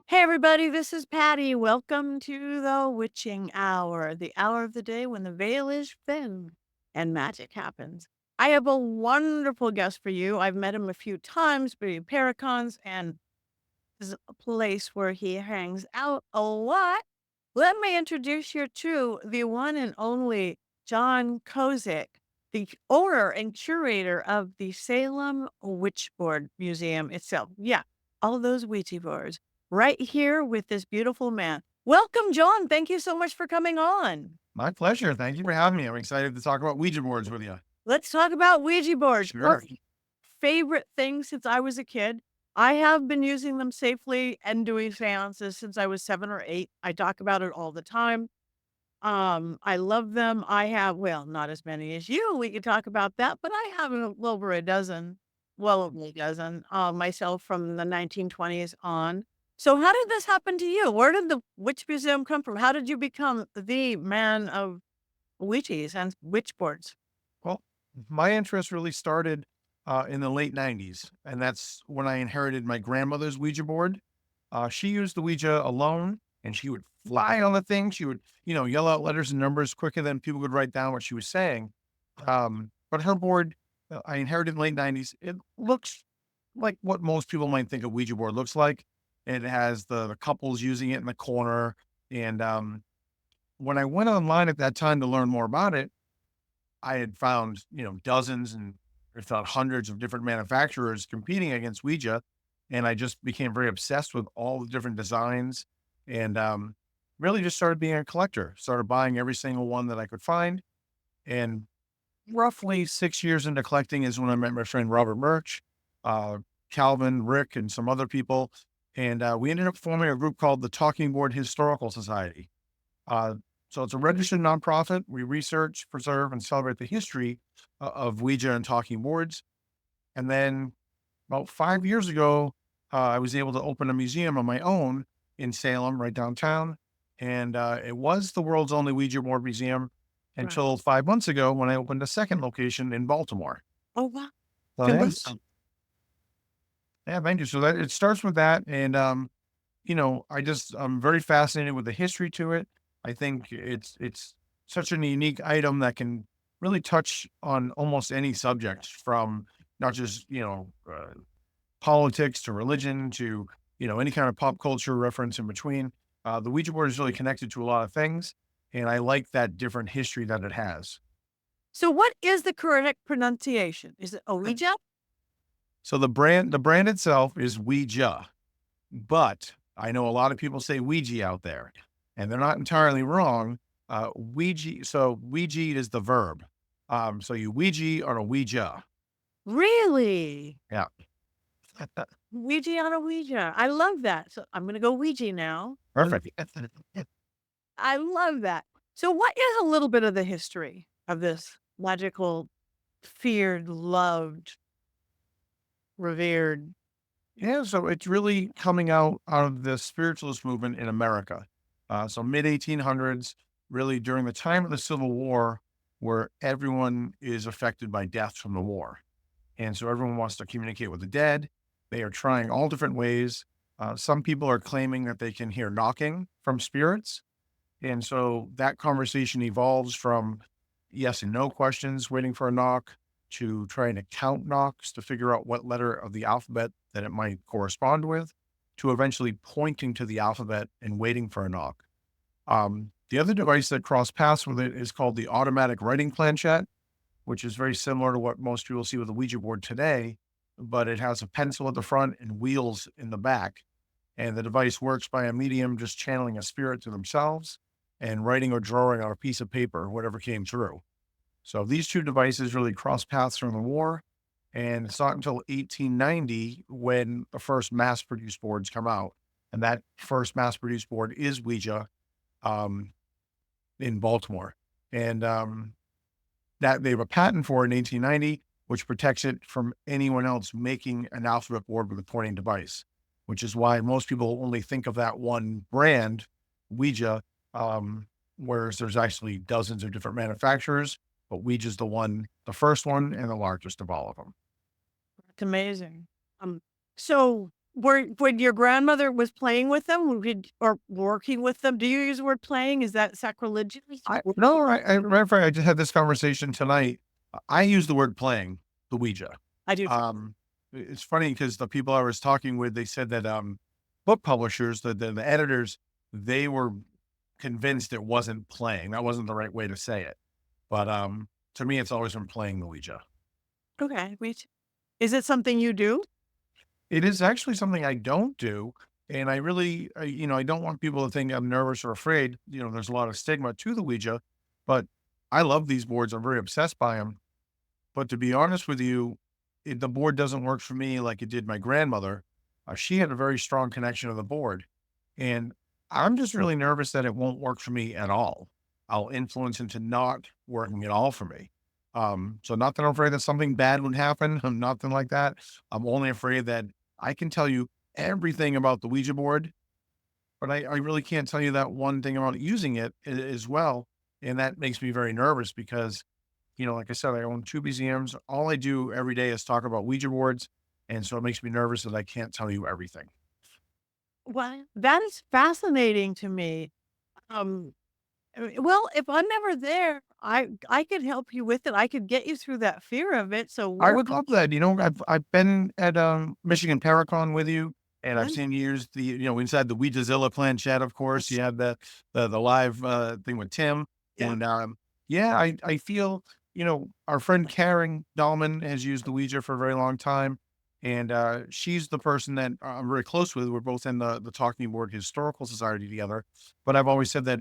Hey everybody, this is Patti. Welcome to the witching hour, the hour of the day when the veil is thin and magic happens. I have a wonderful guest for you. I've met him a few times, between Paracons, and this is a place where he hangs out a lot. Let me introduce you to the one and only John Kozik, the owner and curator of the Salem Witch Board Museum itself. Yeah, all those Ouija boards right here with this beautiful man. Welcome, John. Thank you so much for coming on. My pleasure. Thank you for having me. I'm excited to talk about Ouija boards with you. Let's talk about Ouija boards. Sure. Favorite thing since I was a kid. I have been using them safely and doing seances since I was 7 or 8. I talk about it all the time. I love them. I have, well, not as many as you. We could talk about that, but I have well over a dozen, well over a dozen, myself from the 1920s on. So how did this happen to you? Where did the Witch Museum come from? How did you become the man of witches and witch boards? Well, my interest really started in the late 90s, and that's when I inherited my grandmother's Ouija board. She used the Ouija alone, and she would fly on the thing. She would, yell out letters and numbers quicker than people could write down what she was saying. But her board, I inherited in the late 90s. It looks like what most people might think a Ouija board looks like. It has the couples using it in the corner. And when I went online at that time to learn more about it, I had found, dozens and if not hundreds of different manufacturers competing against Ouija. And I just became very obsessed with all the different designs and really just started being a collector, started buying every single one that I could find. And roughly 6 years into collecting is when I met my friend Robert Murch, uh, Calvin, Rick, and some other people. And we ended up forming a group called the Talking Board Historical Society. Uh, so it's a registered nonprofit. We research, preserve, and celebrate the history of Ouija and talking boards. And then about 5 years ago, I was able to open a museum on my own in Salem, right downtown. And it was the world's only Ouija board museum Right. until 5 months ago when I opened a second location in Baltimore. Oh, wow. So yeah, thank you. So that it starts with that. And I'm very fascinated with the history to it. I think it's such a unique item that can really touch on almost any subject from not just, politics to religion to, any kind of pop culture reference in between. The Ouija board is really connected to a lot of things. And I like that different history that it has. So what is the correct pronunciation? Is it Ouija? So the brand itself is Ouija. But I know a lot of people say Ouija out there, and they're not entirely wrong. Ouija is the verb. So you Ouija or a Ouija. Really? Yeah. Ouija on a Ouija. I love that. So I'm gonna go Ouija now. Perfect. I love that. So what is a little bit of the history of this magical, feared, loved, revered? Yeah, so it's really coming out of the spiritualist movement in America. So mid 1800s, really during the time of the Civil War, where everyone is affected by death from the war. And so everyone wants to communicate with the dead. They are trying all different ways. Some people are claiming that they can hear knocking from spirits. And so that conversation evolves from yes and no questions, waiting for a knock, to trying to count knocks to figure out what letter of the alphabet that it might correspond with, to eventually pointing to the alphabet and waiting for a knock. The other device that crossed paths with it is called the automatic writing planchette, which is very similar to what most people see with the Ouija board today, but it has a pencil at the front and wheels in the back. And the device works by a medium just channeling a spirit to themselves and writing or drawing on a piece of paper, whatever came through. So these two devices really crossed paths during the war. And it's not until 1890 when the first mass produced boards come out. And that first mass produced board is Ouija um, in Baltimore. And that they have a patent for in 1890, which protects it from anyone else making an alphabet board with a pointing device, which is why most people only think of that one brand, Ouija, whereas there's actually dozens of different manufacturers, but Ouija's the first one and the largest of all of them. It's amazing. So when your grandmother was playing with them, or working with them, do you use the word playing? Is that sacrilegious? I no, matter of fact, I just had this conversation tonight. I use the word playing, the Ouija. I do too. It's funny because the people I was talking with, they said that book publishers, the editors, they were convinced it wasn't playing. That wasn't the right way to say it. But to me, it's always been playing the Ouija. Okay, me too. Is it something you do? It is actually something I don't do. And I really, I don't want people to think I'm nervous or afraid. There's a lot of stigma to the Ouija, but I love these boards. I'm very obsessed by them. But to be honest with you, the board doesn't work for me like it did my grandmother. She had a very strong connection to the board. And I'm just really nervous that it won't work for me at all. I'll influence into not working at all for me. So not that I'm afraid that something bad would happen, nothing like that. I'm only afraid that I can tell you everything about the Ouija board, but I really can't tell you that one thing about using it as well. And that makes me very nervous because, like I said, I own two museums. All I do every day is talk about Ouija boards. And so it makes me nervous that I can't tell you everything. Well, that is fascinating to me. Um, well, if I'm never there, I could help you with it. I could get you through that fear of it. So I work would love that. I've been at Michigan Paracon with you, and I've on. seen you use inside the Ouijazilla planchette. Of course, you had the live thing with Tim, Yeah. and yeah, I feel our friend Karen Dahlman has used the Ouija for a very long time, and she's the person that I'm very close with. We're both in the Talking Board Historical Society together, but I've always said that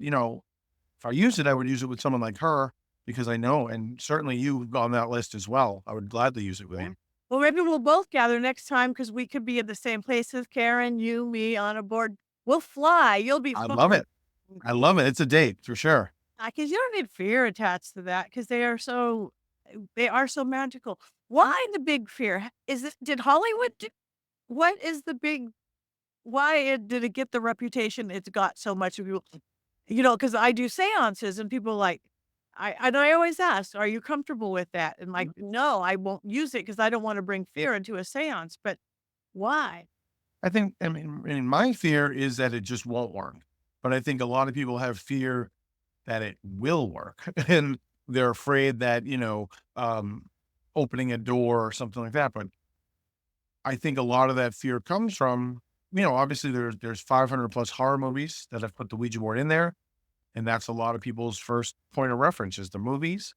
if I use it, I would use it with someone like her because I know, and certainly you on that list as well. I would gladly use it with Yeah. you. Well, maybe we'll both gather next time because we could be at the same places. Karen, you, me on a board. We'll fly. You'll be I fine. love it. I love it. It's a date for sure. Because you don't need fear attached to that because they are so magical. Why the big fear? Is it did Hollywood do what is the big why did it get the reputation it's got so much of people? Because I do seances and people like, I always ask, "Are you comfortable with that?" And like, "No, I won't use it because I don't wanna bring fear into a seance." But why? I mean, my fear is that it just won't work. But I think a lot of people have fear that it will work. And they're afraid that, opening a door or something like that. But I think a lot of that fear comes from, obviously there's 500 plus horror movies that have put the Ouija board in there. And that's a lot of people's first point of reference is the movies.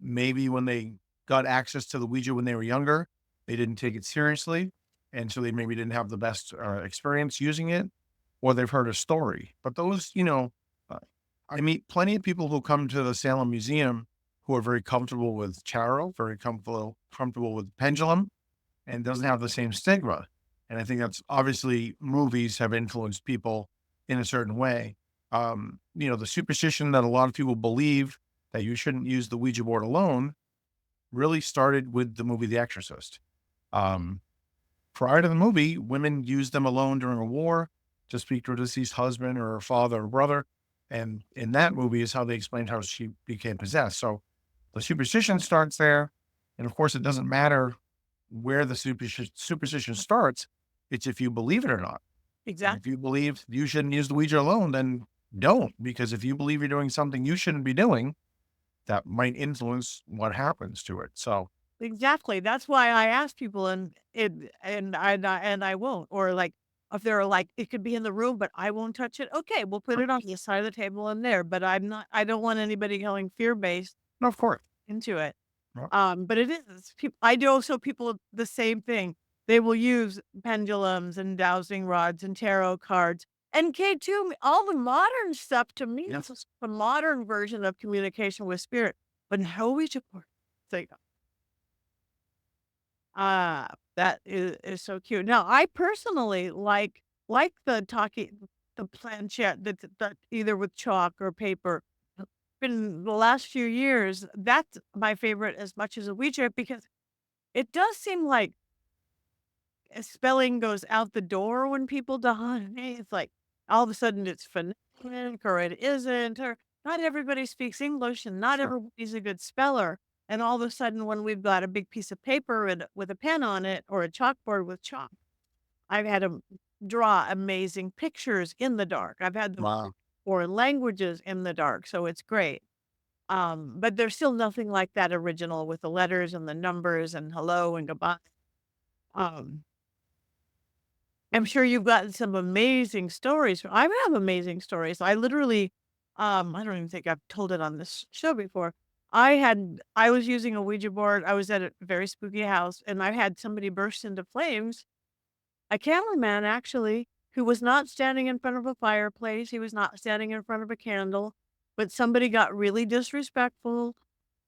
Maybe when they got access to the Ouija when they were younger, they didn't take it seriously. And so they maybe didn't have the best experience using it, or they've heard a story. But those, uh, I meet plenty of people who come to the Salem Museum who are very comfortable with tarot, very comfortable with pendulum, and doesn't have the same stigma. And I think that's obviously movies have influenced people in a certain way. The superstition that a lot of people believe that you shouldn't use the Ouija board alone really started with the movie The Exorcist. Um, Prior to the movie, women used them alone during a war to speak to a deceased husband or father or brother. And in that movie is how they explained how she became possessed. So the superstition starts there. And of course, it doesn't matter where the superstition starts. It's if you believe it or not. And if Exactly. you believe you shouldn't use the Ouija alone, then don't. Because if you believe you're doing something you shouldn't be doing, that might influence what happens to it. So Exactly. That's why I ask people and I won't. Or like if they're like, it could be in the room, but I won't touch it. Okay, we'll put it on the side of the table in there. But I don't want anybody going fear-based no, of course. into it. No. But it is I do also people the same thing. They will use pendulums and dowsing rods and tarot cards. And K2, all the modern stuff to me Yeah. is just a modern version of communication with spirit. But no Ouija board. So, that is so cute. Now, I personally like the planchette that either with chalk or paper. In the last few years, that's my favorite as much as a Ouija because it does seem like spelling goes out the door when people die. It's like all of a sudden it's phonetic or it isn't, or not everybody speaks English and not Sure. everybody's a good speller. And all of a sudden, when we've got a big piece of paper with a pen on it or a chalkboard with chalk, I've had them draw amazing pictures in the dark. I've had them Wow. foreign languages in the dark, so it's great. But there's still nothing like that original with the letters and the numbers and hello and goodbye. Um, I'm sure you've gotten some amazing stories. I have amazing stories. I literally, I don't even think I've told it on this show before. I was using a Ouija board. I was at a very spooky house and I had somebody burst into flames. A cameraman actually, who was not standing in front of a fireplace. He was not standing in front of a candle, but somebody got really disrespectful.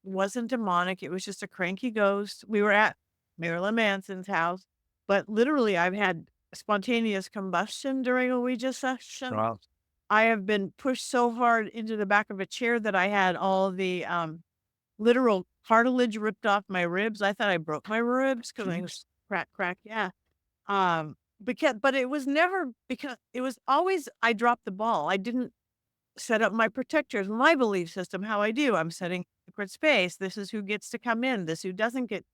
Wasn't demonic, it was just a cranky ghost. We were at Marilyn Manson's house, but literally, I've had spontaneous combustion during a Ouija session. Wow. I have been pushed so hard into the back of a chair that I had all the, literal cartilage ripped off my ribs. I thought I broke my ribs because I Jeez. was crack, yeah. But it was never because it was always I dropped the ball. I didn't set up my protectors, my belief system, how I do. I'm setting sacred space. This is who gets to come in. This who doesn't get.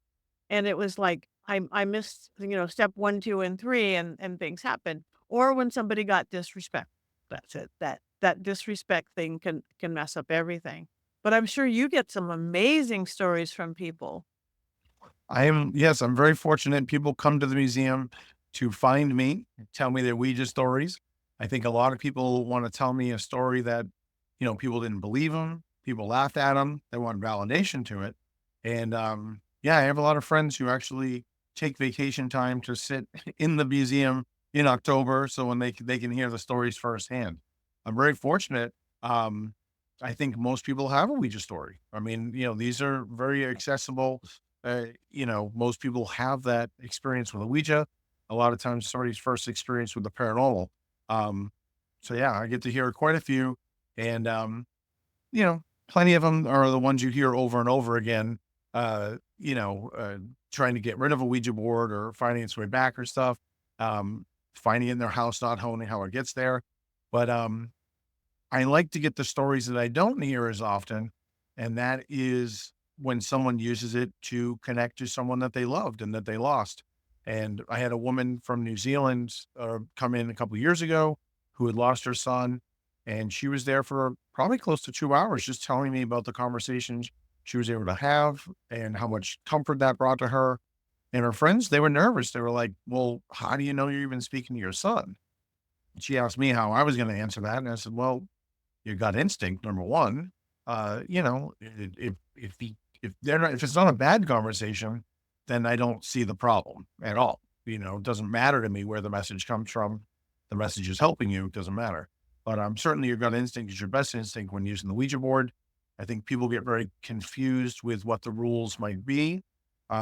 And it was like I missed step 1, 2, and 3, and things happen. Or when somebody got disrespect. That's it. That disrespect thing can mess up everything. But I'm sure you get some amazing stories from people. Yes, I'm very fortunate. People come to the museum to find me, tell me their Ouija stories. I think a lot of people want to tell me a story that, people didn't believe them. People laughed at them. They want validation to it. And yeah, I have a lot of friends who actually take vacation time to sit in the museum in October. So when they can hear the stories firsthand. I'm very fortunate. I think most people have a Ouija story. I mean, these are very accessible. Most people have that experience with a Ouija. A lot of times, somebody's first experience with the paranormal. Um, so yeah, I get to hear quite a few, and plenty of them are the ones you hear over and over again. Trying to get rid of a Ouija board or finding its way back or stuff. Finding it in their house, not knowing how it gets there. But I like to get the stories that I don't hear as often, and that is when someone uses it to connect to someone that they loved and that they lost. And I had a woman from New Zealand come in a couple of years ago who had lost her son, and she was there for probably close to 2 hours, just telling me about the conversations she was able to have and how much comfort that brought to her. And her friends, they were nervous. They were like, "Well, how do you know you're even speaking to your son?" She asked me how I was going to answer that, and I said, "Well, your gut instinct, number one. If it's not a bad conversation, then I don't see the problem at all. It doesn't matter to me where the message comes from. The message is helping you. It doesn't matter. But certainly your gut instinct is your best instinct when using the Ouija board. I think people get very confused with what the rules might be.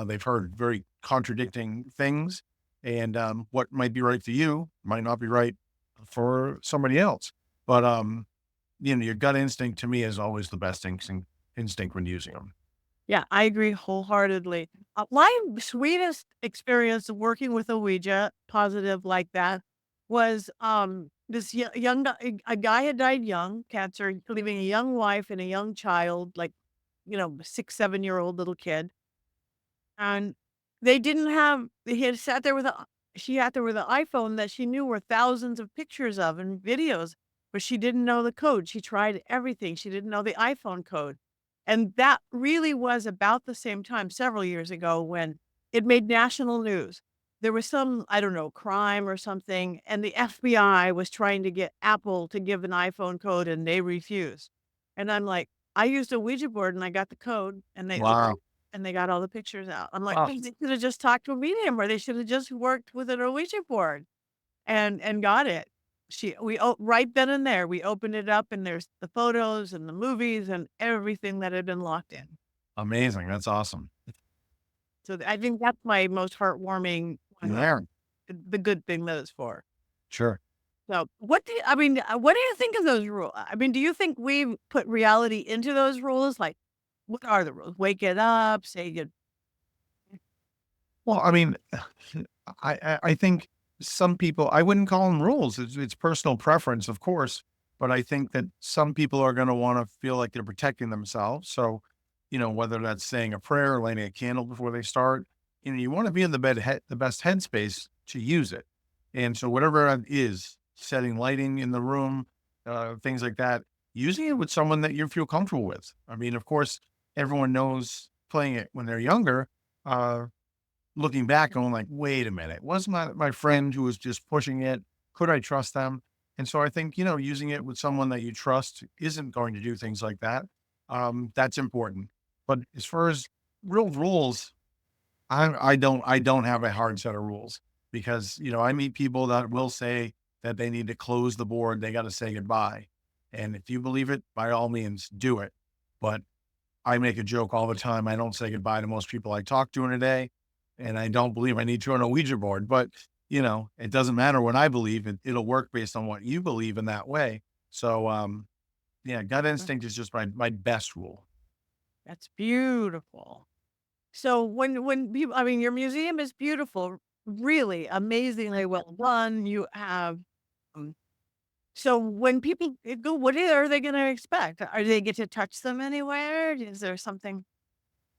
They've heard very contradicting things, and what might be right for you might not be right for somebody else. But your gut instinct to me is always the best instinct when using them. Yeah, I agree wholeheartedly. My sweetest experience working with a Ouija, positive like that, was this young guy, a guy had died young, cancer, leaving a young wife and a young child, like 6, 7-year-old little kid, and they didn't have. He had sat there with a. She had there with an iPhone that she knew were thousands of pictures of and videos, but she didn't know the code. She tried everything. She didn't know the iPhone code. And that really was about the same time several years ago when it made national news. There was some, I don't know, crime or something, and the FBI was trying to get Apple to give an iPhone code and they refused. And I'm like, I used a Ouija board and I got the code and they opened Wow. and they got all the pictures out. I'm like, Wow. "Hey, they should have just talked to a medium or they should have just worked with an Ouija board and got it." Right then and there, we opened it up and there's the photos and the movies and everything that had been locked in. Amazing. That's awesome. I think that's my most heartwarming one, Yeah, the good thing that it's for. sure. So, what do you think of those rules? I mean, do you think we put reality into those rules? Like, what are the rules? Wake it up, say you Well, I mean, I think some people, I wouldn't call them rules. It's personal preference, of course, but I think that some people are going to want to feel like they're protecting themselves. So, whether that's saying a prayer or lighting a candle before they start, you want to be in the best headspace to use it. And so whatever that is, setting lighting in the room, things like that, using it with someone that you feel comfortable with. I mean, of course, everyone knows playing it when they're younger. Uh, Looking back, going like, wait a minute, wasn't that my friend who was just pushing it? Could I trust them? And so I think, using it with someone that you trust isn't going to do things like that. That's important. But as far as real rules, I don't have a hard set of rules because, I meet people that will say that they need to close the board, they got to say goodbye. And if you believe it, by all means, do it. But I make a joke all the time. I don't say goodbye to most people I talk to in a day, and I don't believe I need to on a Ouija board. But it doesn't matter what I believe; it'll work based on what you believe in that way. So, yeah, gut instinct is just my best rule. That's beautiful. So when people, I mean, your museum is beautiful, really amazingly well done. You have, um, so when people go, what are they going to expect? Are they get to touch them anywhere? Is there something?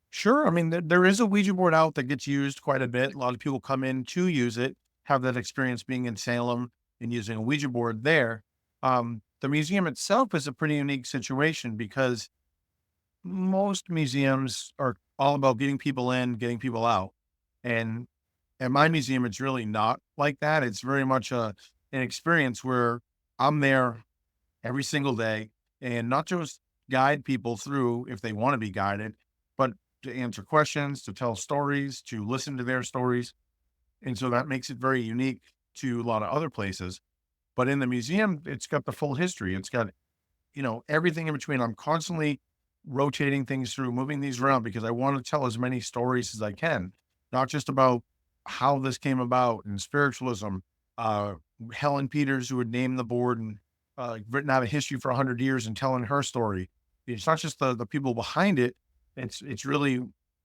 Sure. I mean, there is a Ouija board out that gets used quite a bit. A lot of people come in to use it, have that experience being in Salem and using a Ouija board there. The museum itself is a pretty unique situation because most museums are all about getting people in, getting people out. And at my museum, it's really not like that. It's very much an experience where I'm there every single day and not just guide people through if they want to be guided, but to answer questions, to tell stories, to listen to their stories. And so that makes it very unique to a lot of other places. But in the museum, it's got the full history. It's got, everything in between. I'm constantly rotating things through, moving these around because I want to tell as many stories as I can, not just about how this came about and spiritualism. Uh, Helen Peters, who had named the board and written out a history for 100 years and telling her story. It's not just the people behind it. It's really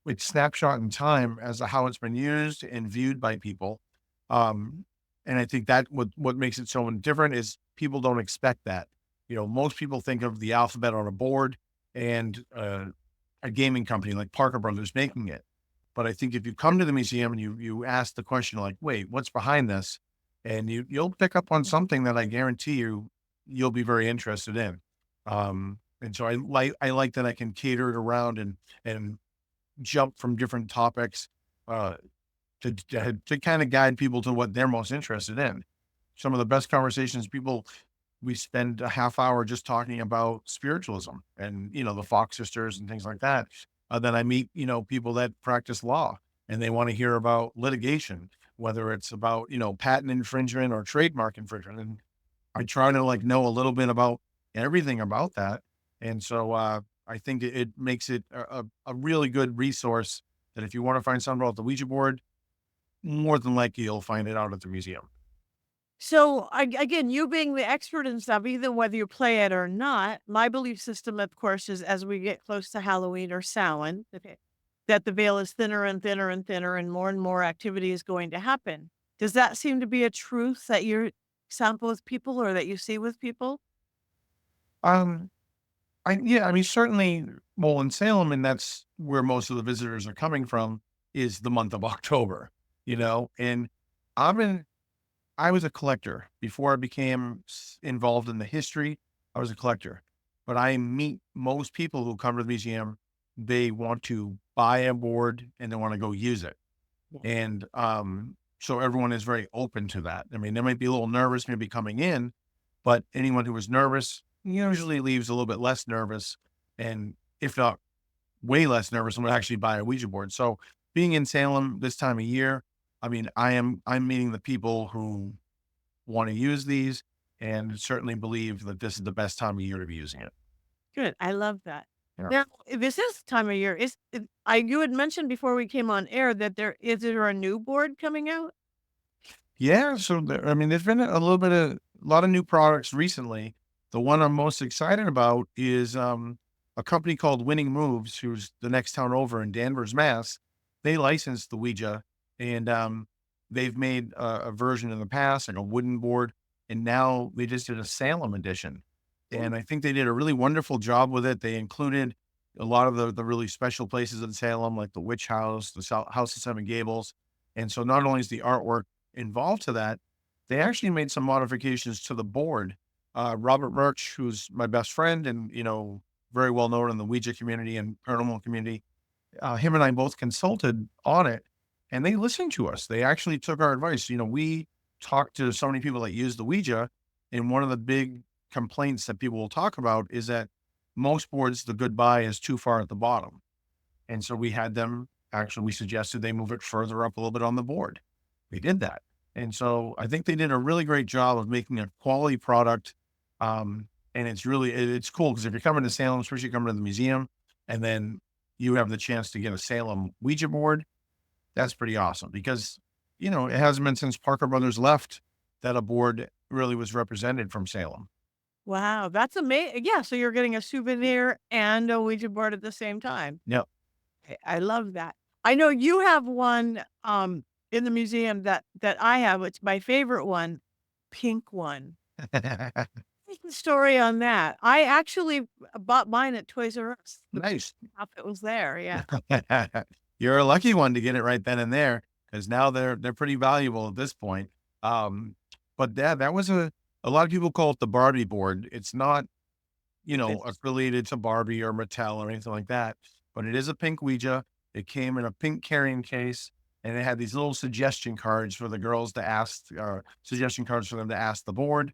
it's snapshot in time as to how it's been used and viewed by people. Um, and I think that what makes it so different is people don't expect that. Most people think of the alphabet on a board and a gaming company like Parker Brothers making it. But I think if you come to the museum and you ask the question like, "Wait, what's behind this?" and you'll pick up on something that I guarantee you'll be very interested in. And so I like that I can cater it around and jump from different topics uh, to kind of guide people to what they're most interested in. Some of the best conversations we spend a half hour just talking about spiritualism and, the Fox sisters and things like that. Then I meet, people that practice law and they want to hear about litigation, whether it's about, patent infringement or trademark infringement. And I try to like know a little bit about everything about that. And so I think it makes it a really good resource that if you want to find something about the Ouija board, more than likely you'll find it out at the museum. So again, you being the expert in stuff, either whether you play it or not, my belief system, of course, is as we get close to Halloween or Samhain, okay, that the veil is thinner and thinner and thinner, and more activity is going to happen. Does that seem to be a truth that you sample with people or that you see with people? Um, yeah, I mean, certainly, well, in Salem, and that's where most of the visitors are coming from, is the month of October, and I'm in, I was a collector before I became involved in the history. I was a collector, but I meet most people who come to the museum. They want to buy a board and they want to go use it. Yeah. And so everyone is very open to that. I mean, they might be a little nervous maybe coming in, but anyone who is nervous usually leaves a little bit less nervous. And if not way less nervous, and would actually buy a Ouija board. So being in Salem this time of year, I mean, I'm meeting the people who want to use these and certainly believe that this is the best time of year to be using it. Good. I love that. Yeah. Now, this is the time of year. You had mentioned before we came on air that there a new board coming out? Yeah. So I mean, there's been a lot of new products recently. The one I'm most excited about is a company called Winning Moves, who's the next town over in Danvers, Mass. They licensed the Ouija, and they've made a version in the past, like a wooden board, and now they just did a Salem edition. Ooh. And I think they did a really wonderful job with it. They included a lot of the really special places in Salem, like the Witch House, the House of Seven Gables. And so not only is the artwork involved to that, they actually made some modifications to the board. Robert Murch, who's my best friend and, very well known in the Ouija community and paranormal community, him and I both consulted on it, and they listened to us. They actually took our advice. We talked to so many people that use the Ouija, and one of the big complaints that people will talk about is that most boards, the goodbye is too far at the bottom. And so we had them actually, we suggested they move it further up a little bit on the board. They did that. And so I think they did a really great job of making a quality product. And it's cool because if you're coming to Salem, especially coming to the museum, and then you have the chance to get a Salem Ouija board, that's pretty awesome because, it hasn't been since Parker Brothers left that a board really was represented from Salem. Wow, that's amazing. Yeah, so you're getting a souvenir and a Ouija board at the same time. Yep. I love that. I know you have one, in the museum that I have, it's my favorite one, pink one. What's the story on that? I actually bought mine at Toys R Us. The Nice. outfit was there, yeah. You're a lucky one to get it right then and there because now they're pretty valuable at this point. But that was a lot of people call it the Barbie board. It's not, It's affiliated to Barbie or Mattel or anything like that, but it is a pink Ouija. It came in a pink carrying case and it had these little suggestion cards for the girls to ask, suggestion cards for them to ask the board.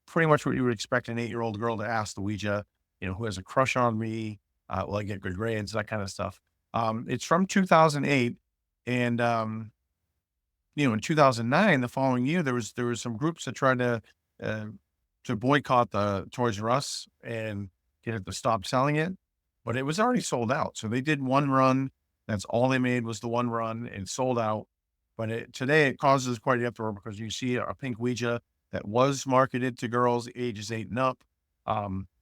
Pretty much what you would expect an 8-year-old girl to ask the Ouija, who has a crush on me? Will I get good grades? That kind of stuff. It's from 2008. And, in 2009, the following year, there was some groups that tried uh, to boycott the Toys R Us and get it to stop selling it, but it was already sold out. So they did one run. That's all they made was the one run and sold out. But today it causes quite an uproar because you see a pink Ouija that was marketed to girls ages 8 and up.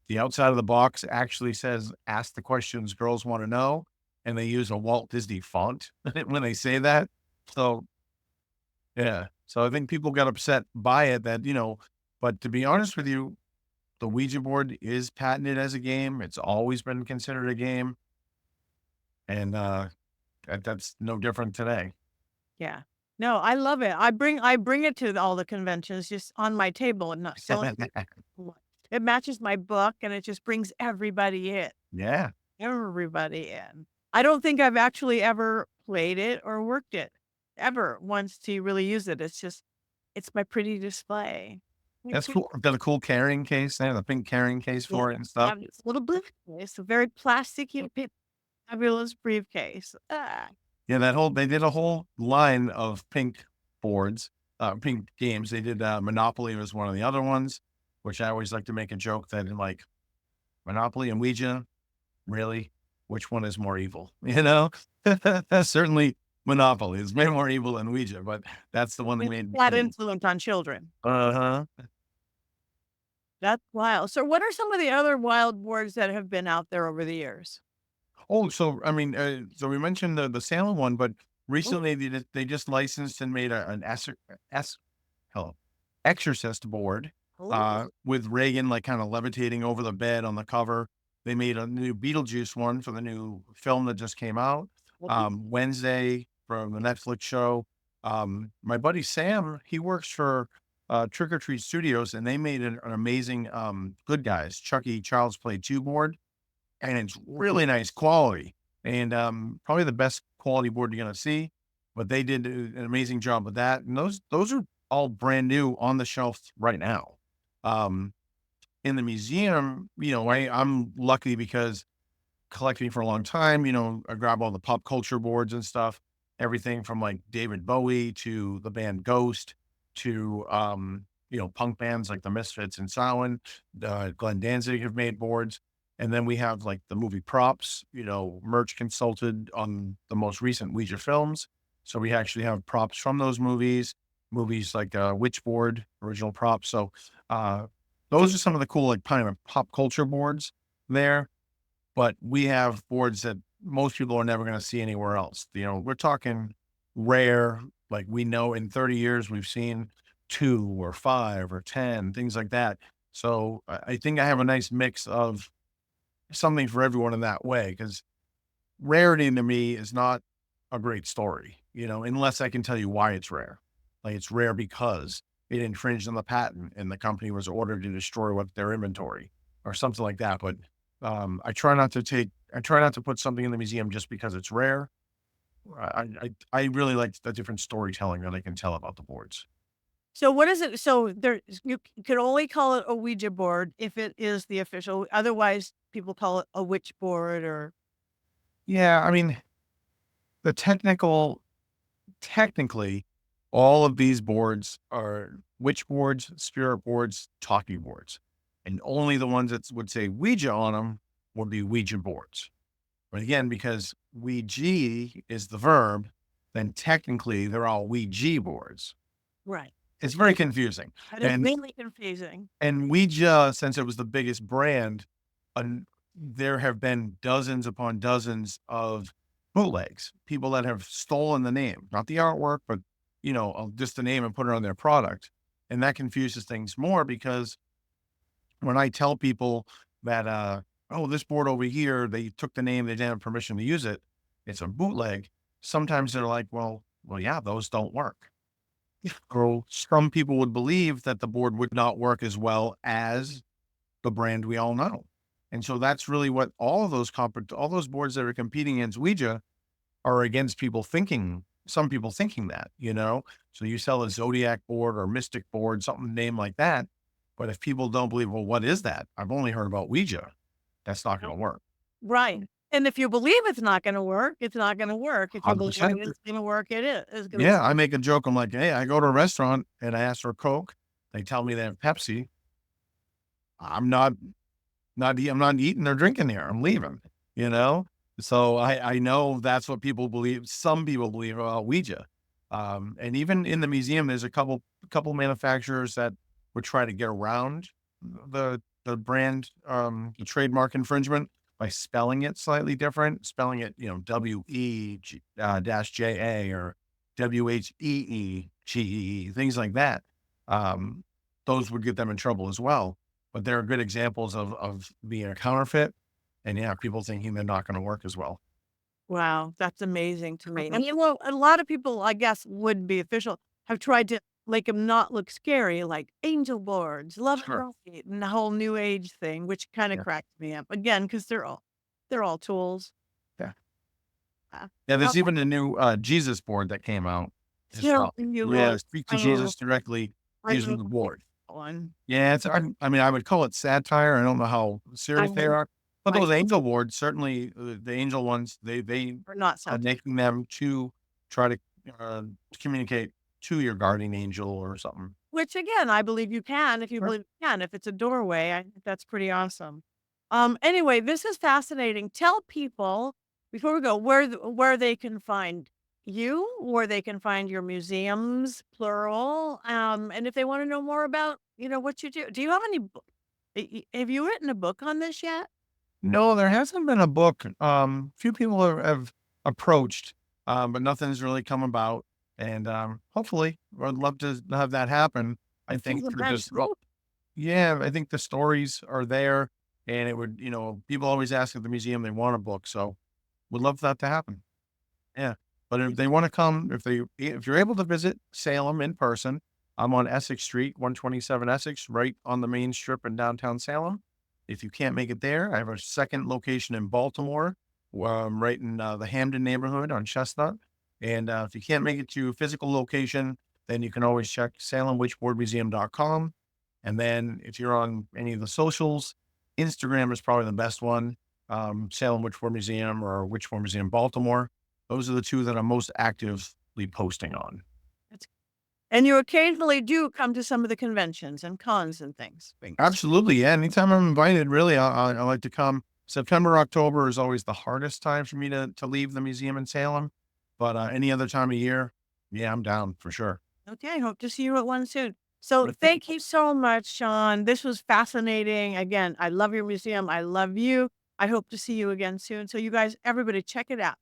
The outside of the box actually says, ask the questions girls want to know. And they use a Walt Disney font when they say that. So, yeah. So I think people got upset by it but to be honest with you, the Ouija board is patented as a game. It's always been considered a game. And that's no different today. yeah. No, I love it. I bring it to all the conventions just on my table and not selling it. It matches my book, and it just brings everybody in. Yeah. Everybody in. I don't think I've actually ever played it or worked it ever once to really use it. It's my pretty display. My That's pretty cool. I've got a cool carrying case there, the pink carrying case yeah, for it and stuff. have this little briefcase, a very plasticky, fabulous briefcase. Ah, Yeah, they did a whole line of pink boards, pink games. They did Monopoly was one of the other ones, which I always like to make a joke that in like Monopoly and Ouija, really, which one is more evil? Certainly Monopoly is way more evil than Ouija, but that's the one that with made. that influence on children. Uh huh. That's wild. So what are some of the other wild boards that have been out there over the years? Oh, so I mean, so we mentioned the Salem one, but Ooh, recently they just licensed and made an hello, exorcist board, ooh, with Reagan like kind of levitating over the bed on the cover. They made a new Beetlejuice one for the new film that just came out. ooh. Wednesday from the Netflix show. My buddy Sam, he works for Trick or Treat Studios, and they made an amazing Good Guys Chucky Child's Play 2 board, and it's really nice quality and probably the best quality board you're gonna see. But they did an amazing job with that, and those are all brand new on the shelf right now. Um, in the museum, I'm lucky because collecting for a long time, I grab all the pop culture boards and stuff, everything from like David Bowie to the band Ghost to punk bands like the Misfits and Samhain, Glenn Danzig have made boards. And then we have like the movie props, Merch consulted on the most recent Ouija films. So we actually have props from those movies like Witchboard, original props. So those are some of the cool like kind of pop culture boards there. But we have boards that most people are never going to see anywhere else. We're talking rare, like we know in 30 years we've seen 2 or 5 or 10, things like that. So I think I have a nice mix of something for everyone in that way because rarity to me is not a great story, unless I can tell you why it's rare. Like it's rare because. it infringed on the patent and the company was ordered to destroy what their inventory or something like that. But I try not to put something in the museum just because it's rare. I really like the different storytelling that I can tell about the boards. So what is it? So you can only call it a Ouija board if it is the official. Otherwise, people call it a witch board or Yeah, I mean, the technically, all of these boards are witch boards, spirit boards, talking boards, and only the ones that would say Ouija on them would be Ouija boards. But again, because Ouija is the verb, then technically they're all Ouija boards. right. It's very confusing. That is And really confusing. Ouija, since it was the biggest brand, there have been dozens upon dozens of bootlegs, people that have stolen the name, not the artwork, but just the name and put it on their product. And that confuses things more because when I tell people that, oh, this board over here, they took the name, they didn't have permission to use it. It's a bootleg. Sometimes they're like, well, yeah, those don't work. Or some people would believe that the board would not work as well as the brand we all know. And so that's really what all those boards that are competing against Ouija are against some people thinking that. So you sell a Zodiac board or Mystic board, something named like that. But if people don't believe, well, what is that? I've only heard about Ouija. That's not going to work. Right. And if you believe it's not going to work, it's not going to work. If you believe 100%. it's going to work, it is. It's going to Yeah. I make a joke. I'm like, hey, I go to a restaurant and I ask for a Coke. They tell me they have Pepsi. I'm not eating or drinking here. I'm leaving, you know? So I know that's what people believe. Some people believe about Ouija. And even in the museum, there's a couple manufacturers that would try to get around the brand, the trademark infringement by spelling it slightly different, spelling it, dash JA or WHEEGEE, things like that. Those would get them in trouble as well. But they're good examples of being a counterfeit and yeah, people thinking they're not going to work as well. wow, that's amazing to me. And a lot of people, I guess, would be official, have tried to make them not look scary, like angel boards, love and Sure. light, and the whole new age thing, which kind of Yeah. cracked me up again because they're all tools. Yeah. Uh, Yeah. how There's even a new Jesus board that came out as tell well. you Yeah. what, Speak to I know, Jesus directly I using know the board. one. Yeah. I mean, I would call it satire. I don't know how I serious they know, are, but I those angel boards, certainly the angel ones, they are not are satire. making them to try to uh, communicate to your guardian angel or something. Which again, I believe you can if you Sure. believe you can. If it's a doorway, I think that's pretty awesome. Anyway, this is fascinating. Tell people before we go where they can find you, where they can find your museums, plural. And if they want to know more about, what you do. Do you have any have you written a book on this yet? No, there hasn't been a book. Few people have approached, but nothing's really come about. And hopefully, I'd love to have that happen. I think they're just, well, yeah, I think the stories are there, and it would, people always ask at the museum they want a book, so would love that to happen. Yeah, but if they want to come, if you're able to visit Salem in person, I'm on Essex Street, 127 Essex, right on the main strip in downtown Salem. If you can't make it there, I have a second location in Baltimore, right in the Hamden neighborhood on Chestnut. And if you can't make it to physical location, then you can always check salemwitchboardmuseum.com. And then if you're on any of the socials, Instagram is probably the best one. Salem Witch Board Museum or Witch Board Museum Baltimore. Those are the two that I'm most actively posting on. That's and you occasionally do come to some of the conventions and cons and things. Absolutely, yeah. Anytime I'm invited, really, I like to come. September, October is always the hardest time for me to leave the museum in Salem, but any other time of year, yeah, I'm down for sure. Okay, hope to see you at one soon. So thank you so much, Sean. This was fascinating. Again, I love your museum. I love you. I hope to see you again soon. So you guys, everybody, check it out.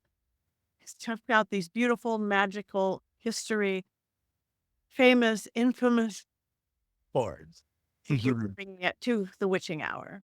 Check out these beautiful, magical history, famous, infamous boards. Thank you for bringing it to the witching hour.